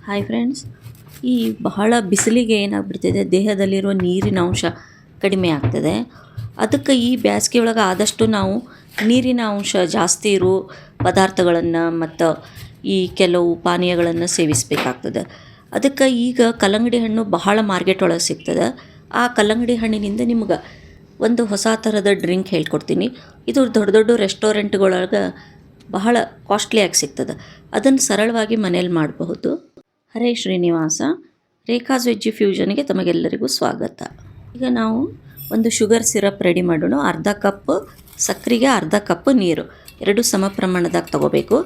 Hi friends, ಈ ಬಹಳ ಬಿಸಿಲಿಗೆ ಏನಾಗ್ಬಿಡ್ತಿದೆ, ದೇಹದಲ್ಲಿರುವ ನೀರಿನ ಅಂಶ ಕಡಿಮೆ ಆಗ್ತದೆ. ಅದಕ್ಕೆ ಈ ಬೇಸಿಗೆ ಒಳಗೆ ಆದಷ್ಟು ನಾವು ನೀರಿನ ಅಂಶ ಜಾಸ್ತಿ ಇರೋ ಪದಾರ್ಥಗಳನ್ನು ಮತ್ತು ಈ ಕೆಲವು ಪಾನೀಯಗಳನ್ನು ಸೇವಿಸಬೇಕಾಗ್ತದೆ. ಅದಕ್ಕೆ ಈಗ ಕಲ್ಲಂಗಡಿ ಹಣ್ಣು ಬಹಳ ಮಾರ್ಕೆಟ್ ಒಳಗೆ ಸಿಗ್ತದೆ. ಆ ಕಲ್ಲಂಗಡಿ ಹಣ್ಣಿನಿಂದ ನಿಮ್ಗೆ ಒಂದು ಹೊಸ ಥರದ ಡ್ರಿಂಕ್ ಹೇಳ್ಕೊಡ್ತೀನಿ. ಇದು ದೊಡ್ಡ ದೊಡ್ಡ ರೆಸ್ಟೋರೆಂಟ್ಗಳೊಳಗೆ ಬಹಳ ಕಾಸ್ಟ್ಲಿಯಾಗಿ ಸಿಗ್ತದೆ. ಅದನ್ನು ಸರಳವಾಗಿ ಮನೇಲಿ ಮಾಡಬಹುದು. ಹರೇ ಶ್ರೀನಿವಾಸ, ರೇಖಾಸ್ ವೆಜ್ ಫ್ಯೂಷನ್ಗೆ ತಮಗೆಲ್ಲರಿಗೂ ಸ್ವಾಗತ. ಈಗ ನಾವು ಒಂದು ಶುಗರ್ ಸಿರಪ್ ರೆಡಿ ಮಾಡೋಣ. ಅರ್ಧ ಕಪ್ ಸಕ್ಕರೆಗೆ ಅರ್ಧ ಕಪ್ ನೀರು, ಎರಡು ಸಮ ಪ್ರಮಾಣದಾಗ ತೊಗೋಬೇಕು.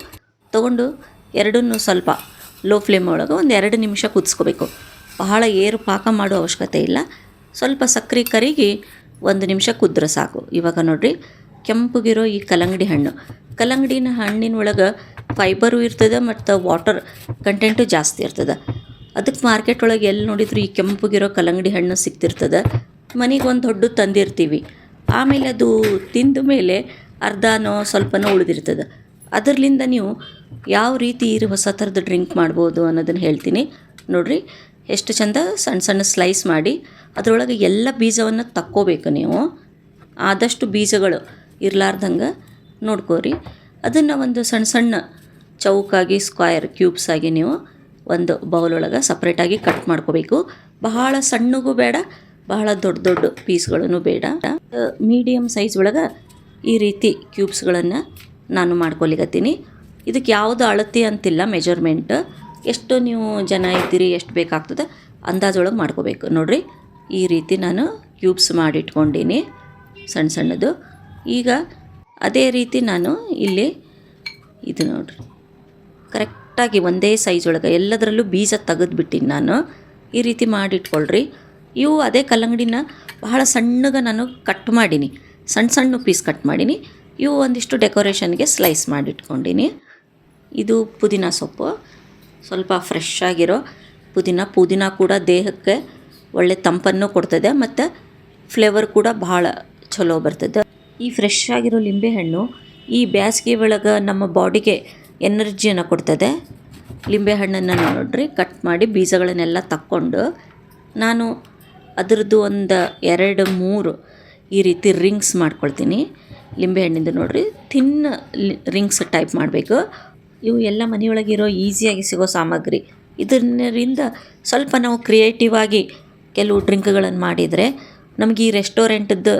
ತೊಗೊಂಡು ಎರಡನ್ನೂ ಸ್ವಲ್ಪ ಲೋ ಫ್ಲೇಮ್ ಒಳಗೆ ಒಂದು 2 ನಿಮಿಷ ಕುದಿಸ್ಕೋಬೇಕು. ಬಹಳ ಏರು ಪಾಕ ಮಾಡೋ ಅವಶ್ಯಕತೆ ಇಲ್ಲ. ಸ್ವಲ್ಪ ಸಕ್ಕರೆ ಕರಿಗಿ 1 ನಿಮಿಷ ಕುದ್ರೆ ಸಾಕು. ಇವಾಗ ನೋಡಿರಿ, ಕೆಂಪಗಿರೋ ಈ ಕಲ್ಲಂಗಡಿ ಹಣ್ಣಿನ ಒಳಗೆ ಫೈಬರು ಇರ್ತದೆ ಮತ್ತು ವಾಟರ್ ಕಂಟೆಂಟು ಜಾಸ್ತಿ ಇರ್ತದೆ. ಅದಕ್ಕೆ ಮಾರ್ಕೆಟ್ ಒಳಗೆ ಎಲ್ಲಿ ನೋಡಿದ್ರು ಈ ಕೆಂಪಗಿರೋ ಕಲ್ಲಂಗಡಿ ಹಣ್ಣು ಸಿಗ್ತಿರ್ತದೆ. ಮನೆಗೆ ಒಂದು ದೊಡ್ಡ ತಂದಿರ್ತೀವಿ, ಆಮೇಲೆ ಅದು ತಿಂದ ಮೇಲೆ ಅರ್ಧನೋ ಸ್ವಲ್ಪನೋ ಉಳಿದಿರ್ತದೆ. ಅದರಿಂದ ನೀವು ಯಾವ ರೀತಿ ಹೊಸ ಥರದ ಡ್ರಿಂಕ್ ಮಾಡ್ಬೋದು ಅನ್ನೋದನ್ನು ಹೇಳ್ತೀನಿ. ನೋಡಿರಿ, ಎಷ್ಟು ಚಂದ ಸಣ್ಣ ಸಣ್ಣ ಸ್ಲೈಸ್ ಮಾಡಿ ಅದರೊಳಗೆ ಎಲ್ಲ ಬೀಜವನ್ನು ತಕ್ಕೋಬೇಕು. ನೀವು ಆದಷ್ಟು ಬೀಜಗಳು ಇರಲಾರ್ದಂಗೆ ನೋಡ್ಕೋರಿ. ಅದನ್ನು ಒಂದು ಸಣ್ಣ ಸಣ್ಣ ಚೌಕಾಗಿ ಸ್ಕ್ವೈರ್ ಕ್ಯೂಬ್ಸ್ ಆಗಿ ನೀವು ಒಂದು ಬೌಲೊಳಗೆ ಸಪ್ರೇಟಾಗಿ ಕಟ್ ಮಾಡ್ಕೋಬೇಕು. ಬಹಳ ಸಣ್ಣಗೂ ಬೇಡ, ಬಹಳ ದೊಡ್ಡ ದೊಡ್ಡ ಪೀಸ್ಗಳೂ ಬೇಡ. ಮೀಡಿಯಮ್ ಸೈಜ್ ಒಳಗೆ ಈ ರೀತಿ ಕ್ಯೂಬ್ಸ್ಗಳನ್ನು ನಾನು ಮಾಡ್ಕೊಲಿಕತ್ತೀನಿ. ಇದಕ್ಕೆ ಯಾವುದು ಅಳತೆ ಅಂತಿಲ್ಲ, ಮೆಜರ್ಮೆಂಟ್ ಎಷ್ಟು ನೀವು ಜನ ಇದ್ದೀರಿ, ಎಷ್ಟು ಬೇಕಾಗ್ತದೆ ಅಂದಾಜೊಳಗೆ ಮಾಡ್ಕೋಬೇಕು. ನೋಡಿರಿ, ಈ ರೀತಿ ನಾನು ಕ್ಯೂಬ್ಸ್ ಮಾಡಿಟ್ಕೊಂಡೀನಿ ಸಣ್ಣ ಸಣ್ಣದು. ಈಗ ಅದೇ ರೀತಿ ನಾನು ಇಲ್ಲಿ ಇದು ನೋಡಿರಿ, ಕರೆಕ್ಟಾಗಿ ಒಂದೇ ಸೈಜ್ ಒಳಗೆ ಎಲ್ಲದರಲ್ಲೂ ಬೀಜ ತೆಗೆದುಬಿಟ್ಟಿನಿ ನಾನು. ಈ ರೀತಿ ಮಾಡಿಟ್ಕೊಳ್ರಿ. ಇವು ಅದೇ ಕಲ್ಲಂಗಡಿನ ಬಹಳ ಸಣ್ಣಗೆ ನಾನು ಕಟ್ ಮಾಡೀನಿ, ಸಣ್ಣ ಸಣ್ಣ ಪೀಸ್ ಕಟ್ ಮಾಡೀನಿ. ಇವು ಒಂದಿಷ್ಟು ಡೆಕೋರೇಷನ್ಗೆ ಸ್ಲೈಸ್ ಮಾಡಿಟ್ಕೊಂಡೀನಿ. ಇದು ಪುದೀನ ಸೊಪ್ಪು, ಸ್ವಲ್ಪ ಫ್ರೆಶ್ ಆಗಿರೋ ಪುದೀನ ಕೂಡ ದೇಹಕ್ಕೆ ಒಳ್ಳೆ ತಂಪನ್ನು ಕೊಡ್ತದೆ ಮತ್ತು ಫ್ಲೇವರ್ ಕೂಡ ಭಾಳ ಚಲೋ ಬರ್ತದೆ. ಈ ಫ್ರೆಶ್ ಆಗಿರೋ ಲಿಂಬೆಹಣ್ಣು ಈ ಬೇಸಿಗೆ ಒಳಗೆ ನಮ್ಮ ಬಾಡಿಗೆ ಎನರ್ಜಿಯನ್ನು ಕೊಡ್ತದೆ. ಲಿಂಬೆಹಣ್ಣನ್ನು ನೋಡಿರಿ, ಕಟ್ ಮಾಡಿ ಬೀಜಗಳನ್ನೆಲ್ಲ ತಕ್ಕೊಂಡು ನಾನು ಅದರದ್ದು ಒಂದು 2-3 ಈ ರೀತಿ ರಿಂಗ್ಸ್ ಮಾಡ್ಕೊಳ್ತೀನಿ. ಲಿಂಬೆಹಣ್ಣಿಂದ ನೋಡಿರಿ, ಥಿನ್ ರಿಂಗ್ಸ್ ಟೈಪ್ ಮಾಡಬೇಕು. ಇವು ಎಲ್ಲ ಮನೆಯೊಳಗಿರೋ ಈಸಿಯಾಗಿ ಸಿಗೋ ಸಾಮಗ್ರಿ. ಇದರಿಂದ ಸ್ವಲ್ಪ ನಾವು ಕ್ರಿಯೇಟಿವ್ ಆಗಿ ಕೆಲವು ಡ್ರಿಂಕ್ಗಳನ್ನು ಮಾಡಿದರೆ ನಮಗೆ ಈ ರೆಸ್ಟೋರೆಂಟದ್ದು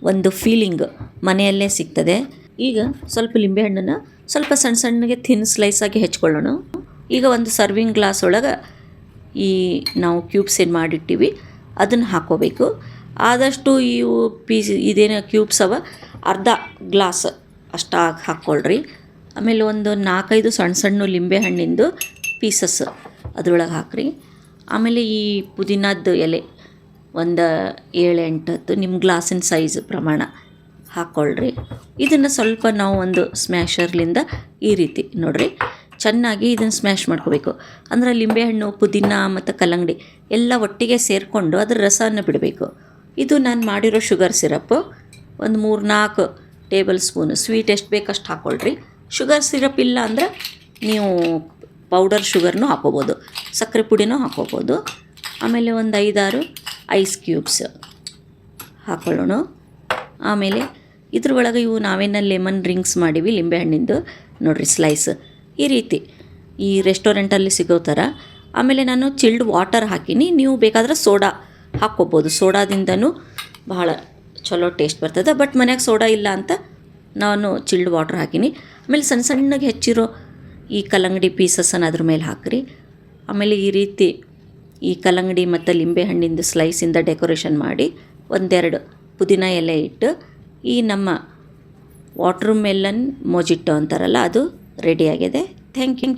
ಒಂದು ಫೀಲಿಂಗ್ ಮನೆಯಲ್ಲೇ ಸಿಗ್ತದೆ. ಈಗ ಸ್ವಲ್ಪ ಲಿಂಬೆಹಣ್ಣನ್ನು ಸ್ವಲ್ಪ ಸಣ್ಣ ಸಣ್ಣಗೆ ಥಿನ್ ಸ್ಲೈಸಾಗಿ ಹೆಚ್ಕೊಳ್ಳೋಣ. ಈಗ ಒಂದು ಸರ್ವಿಂಗ್ ಗ್ಲಾಸ್ ಒಳಗೆ ಈ ನಾವು ಕ್ಯೂಬ್ಸ್ ಏನು ಮಾಡಿಟ್ಟಿವಿ ಅದನ್ನು ಹಾಕ್ಕೋಬೇಕು. ಆದಷ್ಟು ಇವು ಇದೇನು ಕ್ಯೂಬ್ಸ್ ಅವ ಅರ್ಧ ಗ್ಲಾಸ್ ಅಷ್ಟು ಹಾಕ್ಕೊಳ್ರಿ. ಆಮೇಲೆ ಒಂದು 4-5 ಸಣ್ಣ ಸಣ್ಣ ಲಿಂಬೆಹಣ್ಣಿಂದು ಪೀಸಸ್ ಅದ್ರೊಳಗೆ ಹಾಕ್ರಿ. ಆಮೇಲೆ ಈ ಪುದೀನದ್ದು ಎಲೆ ಒಂದು 7-8 ನಿಮ್ಮ ಗ್ಲಾಸಿನ ಸೈಜ್ ಪ್ರಮಾಣ ಹಾಕ್ಕೊಳ್ರಿ. ಇದನ್ನು ಸ್ವಲ್ಪ ನಾವು ಒಂದು ಸ್ಮ್ಯಾಶರ್ಲಿಂದ ಈ ರೀತಿ ನೋಡಿರಿ ಚೆನ್ನಾಗಿ ಇದನ್ನು ಸ್ಮ್ಯಾಶ್ ಮಾಡ್ಕೋಬೇಕು. ಅಂದರೆ ಲಿಂಬೆಹಣ್ಣು, ಪುದೀನ ಮತ್ತು ಕಲ್ಲಂಗಡಿ ಎಲ್ಲ ಒಟ್ಟಿಗೆ ಸೇರಿಕೊಂಡು ಅದರ ರಸವನ್ನು ಬಿಡಬೇಕು. ಇದು ನಾನು ಮಾಡಿರೋ ಶುಗರ್ ಸಿರಪ್ಪು. ಒಂದು 3-4 ಟೇಬಲ್ ಸ್ಪೂನ್ ಸ್ವೀಟ್ ಎಷ್ಟು ಬೇಕಷ್ಟು ಹಾಕ್ಕೊಳ್ರಿ. ಶುಗರ್ ಸಿರಪ್ ಇಲ್ಲ ಅಂದರೆ ನೀವು ಪೌಡರ್ ಶುಗರ್ನೂ ಹಾಕ್ಕೋಬೋದು, ಸಕ್ಕರೆ ಪುಡಿನೂ ಹಾಕ್ಕೋಬೋದು. ಆಮೇಲೆ ಒಂದು 5-6 ಐಸ್ ಕ್ಯೂಬ್ಸ್ ಹಾಕ್ಕೊಳ್ಳೋಣ. ಆಮೇಲೆ ಇದ್ರ ಒಳಗೆ ಇವು ನಾವೇನು ಲೆಮನ್ ರಿಂಗ್ಸ್ ಮಾಡೀವಿ ಲಿಂಬೆಹಣ್ಣಿಂದು ನೋಡಿರಿ ಸ್ಲೈಸ್ ಈ ರೀತಿ ಈ ರೆಸ್ಟೋರೆಂಟಲ್ಲಿ ಸಿಗೋ ಥರ. ಆಮೇಲೆ ನಾನು ಚಿಲ್ಡ್ ವಾಟರ್ ಹಾಕೀನಿ. ನೀವು ಬೇಕಾದ್ರೆ ಸೋಡಾ ಹಾಕ್ಕೋಬೋದು, ಸೋಡಾದಿಂದನೂ ಬಹಳ ಚಲೋ ಟೇಸ್ಟ್ ಬರ್ತದೆ. ಬಟ್ ಮನ್ಯಾಗ ಸೋಡಾ ಇಲ್ಲ ಅಂತ ನಾನು ಚಿಲ್ಡ್ ವಾಟರ್ ಹಾಕೀನಿ. ಆಮೇಲೆ ಸಣ್ಣ ಸಣ್ಣಗೆ ಹೆಚ್ಚಿರೋ ಈ ಕಲ್ಲಂಗಡಿ ಪೀಸಸ್ಸನ್ನು ಅದ್ರ ಮೇಲೆ ಹಾಕಿರಿ. ಆಮೇಲೆ ಈ ರೀತಿ ಈ ಕಲ್ಲಂಗಡಿ ಮತ್ತು ಲಿಂಬೆಹಣ್ಣಿಂದು ಸ್ಲೈಸಿಂದ ಡೆಕೋರೇಷನ್ ಮಾಡಿ 1-2 ಪುದೀನ ಎಲೆ ಇಟ್ಟು ಈ ನಮ್ಮ ವಾಟರ್ ಮೆಲನ್ ಮೊಜಿಟೊ ಅಂತಾರಲ್ಲ ಅದು ರೆಡಿಯಾಗಿದೆ. Thank you.